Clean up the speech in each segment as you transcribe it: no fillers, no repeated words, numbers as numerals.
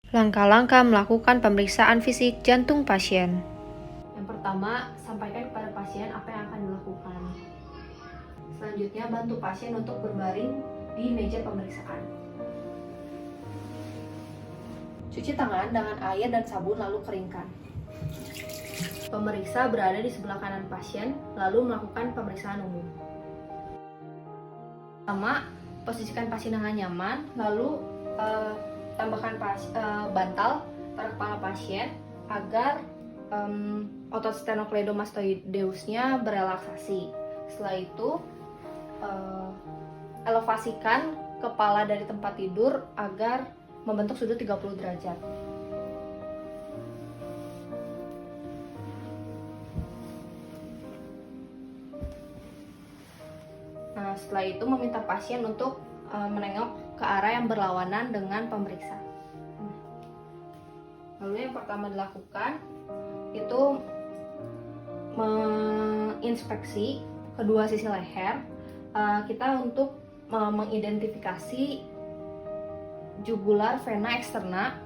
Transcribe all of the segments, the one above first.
Langkah-langkah melakukan pemeriksaan fisik jantung pasien. Yang pertama, sampaikan kepada pasien apa yang akan dilakukan. Selanjutnya, bantu pasien untuk berbaring di meja pemeriksaan. Cuci tangan dengan air dan sabun lalu keringkan. Pemeriksa berada di sebelah kanan pasien, lalu melakukan pemeriksaan umum. Pertama, posisikan pasien dengan nyaman, lalu tambahkan bantal pada kepala pasien agar otot sternocleidomastoideusnya berelaksasi. Setelah itu, elevasikan kepala dari tempat tidur agar membentuk sudut 30 derajat. Nah, setelah itu meminta pasien untuk menengok ke arah yang berlawanan dengan pemeriksa. Lalu yang pertama dilakukan itu menginspeksi kedua sisi leher kita untuk mengidentifikasi jugular vena externa.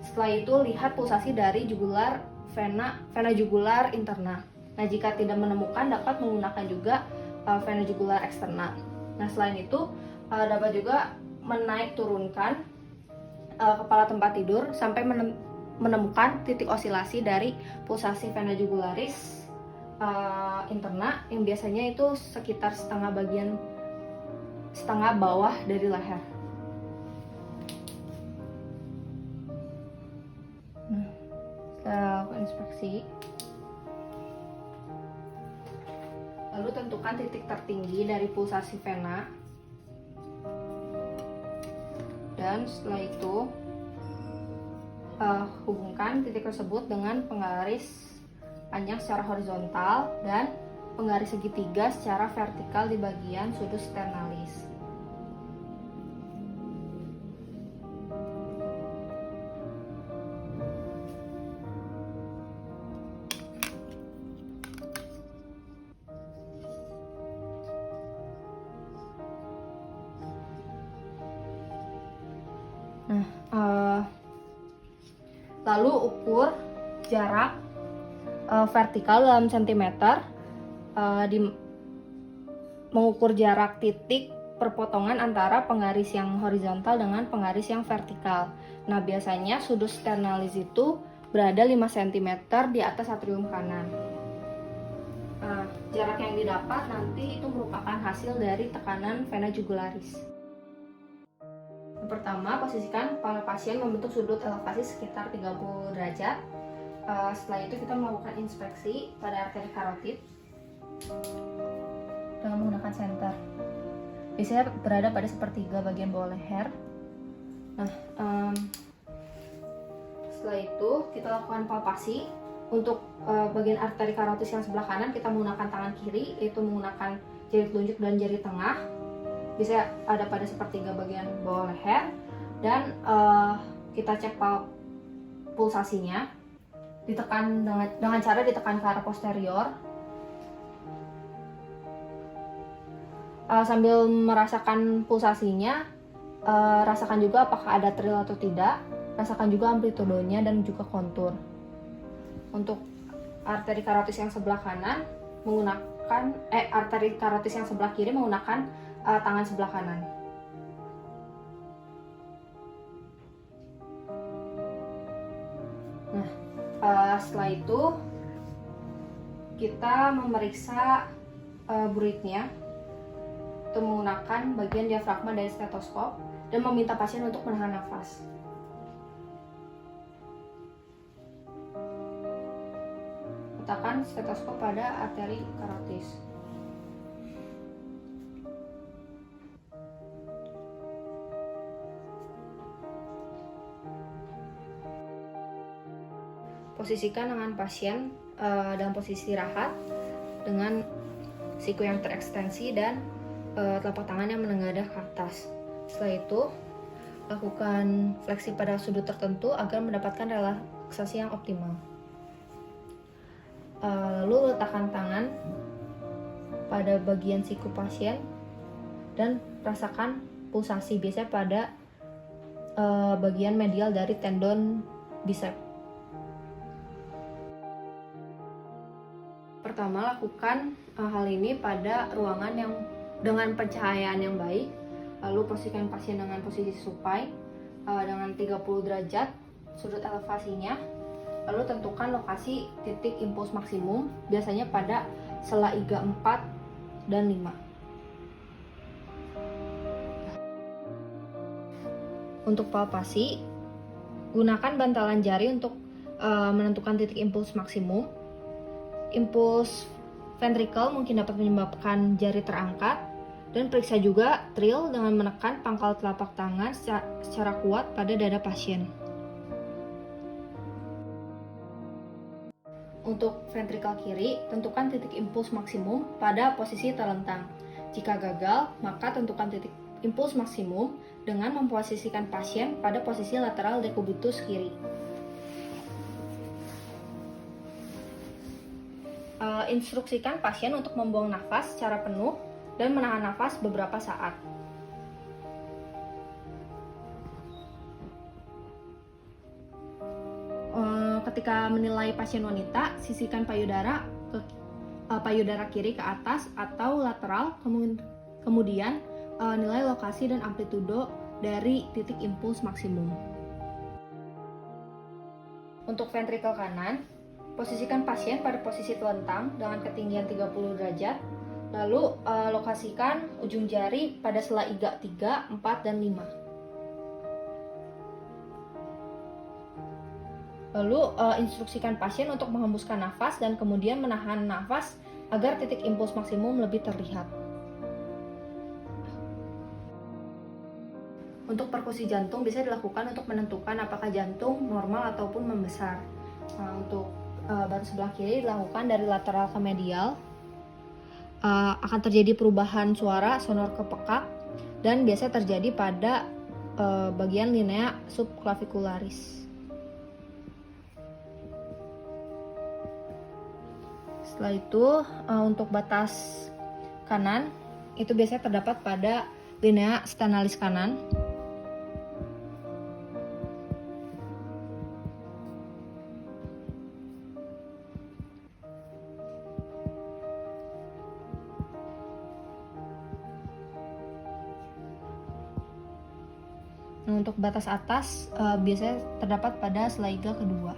Setelah itu lihat pulsasi dari jugular vena jugular interna. Nah, jika tidak menemukan dapat menggunakan juga vena jugular externa. Nah, selain itu dapat juga menaik turunkan kepala tempat tidur sampai menemukan titik osilasi dari pulsasi vena jugularis interna yang biasanya itu sekitar setengah bawah dari leher. Nah, setelah lakukan inspeksi, lalu tentukan titik tertinggi dari pulsasi vena. Dan setelah itu hubungkan titik tersebut dengan penggaris panjang secara horizontal dan penggaris segitiga secara vertikal di bagian sudut sternalis. Nah, lalu ukur jarak vertikal dalam sentimeter, mengukur jarak titik perpotongan antara penggaris yang horizontal dengan penggaris yang vertikal. Nah, biasanya sudut sternalis itu berada 5 cm di atas atrium kanan. Jarak yang didapat nanti itu merupakan hasil dari tekanan vena jugularis. Yang pertama, posisikan kepala pasien membentuk sudut elevasi sekitar 30 derajat. Setelah itu kita melakukan inspeksi pada arteri karotid dengan menggunakan senter. Biasanya berada pada sepertiga bagian bawah leher. Nah, setelah itu kita lakukan palpasi. Untuk bagian arteri karotis yang sebelah kanan kita menggunakan tangan kiri, yaitu menggunakan jari telunjuk dan jari tengah. Bisa ada pada sepertiga bagian bawah leher, dan kita cek pulsasinya, ditekan dengan cara ditekan ke arah posterior sambil merasakan pulsasinya. Rasakan juga apakah ada trill atau tidak, rasakan juga amplitudenya dan juga kontur. Untuk arteri karotis yang sebelah kanan menggunakan arteri karotis yang sebelah kiri menggunakan tangan sebelah kanan. Nah, setelah itu kita memeriksa bruitnya itu menggunakan bagian diafragma dari stetoskop dan meminta pasien untuk menahan nafas. Letakkan stetoskop pada arteri karotis. Posisikan tangan pasien dalam posisi istirahat dengan siku yang terekstensi dan telapak tangan yang menengadah ke atas. Setelah itu, lakukan fleksi pada sudut tertentu agar mendapatkan relaksasi yang optimal. Lalu letakkan tangan pada bagian siku pasien dan rasakan pulsasi, biasanya pada bagian medial dari tendon bicep. Pertama, lakukan hal ini pada ruangan yang dengan pencahayaan yang baik. Lalu posisikan pasien dengan posisi supine dengan 30 derajat sudut elevasinya. Lalu tentukan lokasi titik impuls maksimum, biasanya pada sela iga 4 dan 5. Untuk palpasi, gunakan bantalan jari untuk menentukan titik impuls maksimum. Impuls ventrikel mungkin dapat menyebabkan jari terangkat, dan periksa juga trill dengan menekan pangkal telapak tangan secara kuat pada dada pasien. Untuk ventrikel kiri, tentukan titik impuls maksimum pada posisi terlentang. Jika gagal, maka tentukan titik impuls maksimum dengan memposisikan pasien pada posisi lateral dekubitus kiri. Instruksikan pasien untuk membuang nafas secara penuh dan menahan nafas beberapa saat. Ketika menilai pasien wanita, sisihkan payudara kiri ke atas atau lateral, kemudian nilai lokasi dan amplitudo dari titik impuls maksimum. Untuk ventrikel kanan, posisikan pasien pada posisi telentang dengan ketinggian 30 derajat, lalu lokasikan ujung jari pada sela iga 3, 4, dan 5. Lalu instruksikan pasien untuk menghembuskan nafas dan kemudian menahan nafas agar titik impuls maksimum lebih terlihat. Untuk perkusi jantung bisa dilakukan untuk menentukan apakah jantung normal ataupun membesar. Untuk baru sebelah kiri dilakukan dari lateral ke medial. Akan terjadi perubahan suara sonor ke pekak dan biasa terjadi pada bagian linea subclavicularis. Setelah itu untuk batas kanan itu biasanya terdapat pada linea sternalis kanan. Untuk batas atas biasanya terdapat pada sela iga kedua.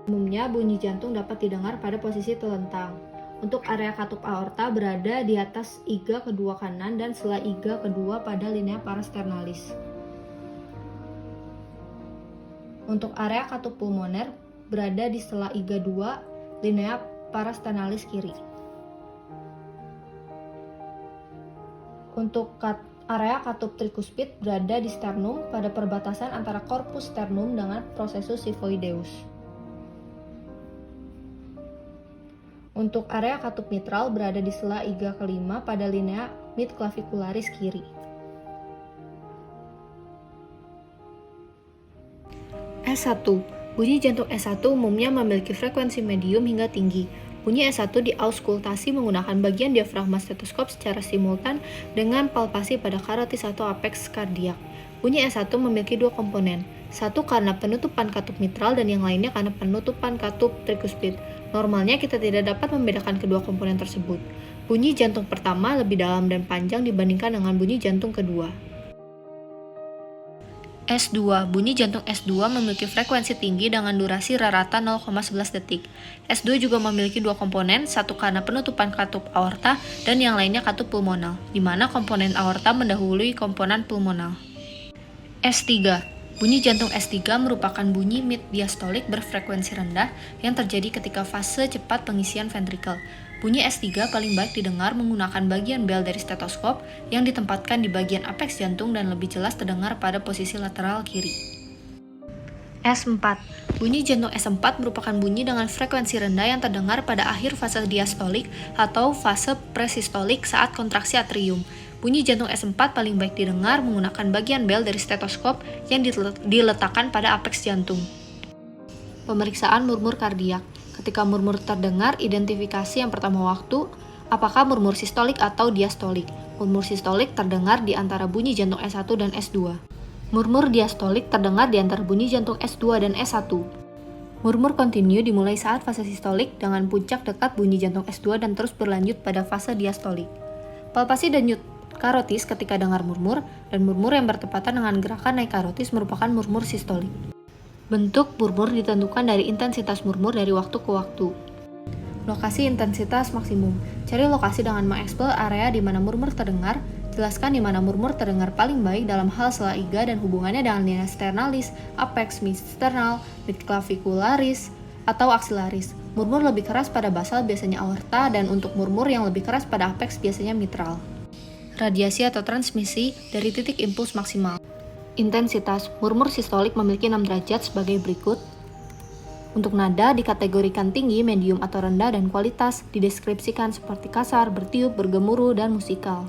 Umumnya bunyi jantung dapat didengar pada posisi telentang. Untuk area katup aorta berada di atas iga kedua kanan dan sela iga kedua pada linea parasternalis. Untuk area katup pulmoner berada di sela iga 2 linea parasternalis kiri. Untuk area katup trikuspid berada di sternum pada perbatasan antara korpus sternum dengan processus xiphoideus. Untuk area katup mitral berada di sela iga kelima pada linea midclavicularis kiri. S1. Bunyi jantung S1 umumnya memiliki frekuensi medium hingga tinggi. Bunyi S1 diauskultasi menggunakan bagian diafragma stetoskop secara simultan dengan palpasi pada karotis atau apeks kardiak. Bunyi S1 memiliki dua komponen, satu karena penutupan katup mitral dan yang lainnya karena penutupan katup trikuspid. Normalnya kita tidak dapat membedakan kedua komponen tersebut. Bunyi jantung pertama lebih dalam dan panjang dibandingkan dengan bunyi jantung kedua. S2. Bunyi jantung S2 memiliki frekuensi tinggi dengan durasi rata-rata 0,11 detik. S2 juga memiliki dua komponen, satu karena penutupan katup aorta dan yang lainnya katup pulmonal, di mana komponen aorta mendahului komponen pulmonal. S3. Bunyi jantung S3 merupakan bunyi mid-diastolik berfrekuensi rendah yang terjadi ketika fase cepat pengisian ventrikel. Bunyi S3 paling baik didengar menggunakan bagian bel dari stetoskop yang ditempatkan di bagian apeks jantung dan lebih jelas terdengar pada posisi lateral kiri. S4. Bunyi jantung S4 merupakan bunyi dengan frekuensi rendah yang terdengar pada akhir fase diastolik atau fase presistolik saat kontraksi atrium. Bunyi jantung S4 paling baik didengar menggunakan bagian bel dari stetoskop yang diletakkan pada apeks jantung. Pemeriksaan murmur kardiak. Ketika murmur terdengar, identifikasi yang pertama waktu, apakah murmur sistolik atau diastolik? Murmur sistolik terdengar di antara bunyi jantung S1 dan S2. Murmur diastolik terdengar di antara bunyi jantung S2 dan S1. Murmur kontinu dimulai saat fase sistolik dengan puncak dekat bunyi jantung S2 dan terus berlanjut pada fase diastolik. Palpasi denyut karotis ketika dengar murmur, dan murmur yang bertepatan dengan gerakan naik karotis merupakan murmur sistolik. Bentuk murmur ditentukan dari intensitas murmur dari waktu ke waktu. Lokasi intensitas maksimum. Cari lokasi dengan mengeksplor area di mana murmur terdengar. Jelaskan di mana murmur terdengar paling baik dalam hal sela iga dan hubungannya dengan linea sternalis, apex, midsternal, midclavicularis, atau axillaris. Murmur lebih keras pada basal biasanya aorta, dan untuk murmur yang lebih keras pada apex biasanya mitral. Radiasi atau transmisi dari titik impuls maksimal. Intensitas murmur sistolik memiliki 6 derajat sebagai berikut. Untuk nada dikategorikan tinggi, medium atau rendah, dan kualitas dideskripsikan seperti kasar, bertiup, bergemuruh, dan musikal.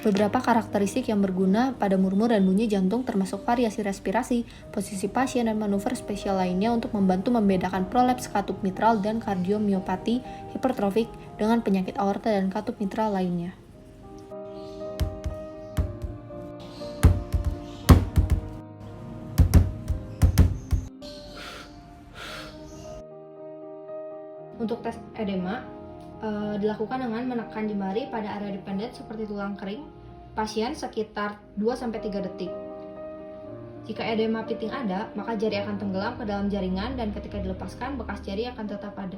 Beberapa karakteristik yang berguna pada murmur dan bunyi jantung termasuk variasi respirasi, posisi pasien, dan manuver spesial lainnya untuk membantu membedakan prolaps katup mitral dan kardiomiopati hipertrofik dengan penyakit aorta dan katup mitral lainnya. Untuk tes edema, dilakukan dengan menekan jemari pada area dependent seperti tulang kering pasien sekitar 2-3 detik. Jika edema piting ada, maka jari akan tenggelam ke dalam jaringan dan ketika dilepaskan, bekas jari akan tetap ada.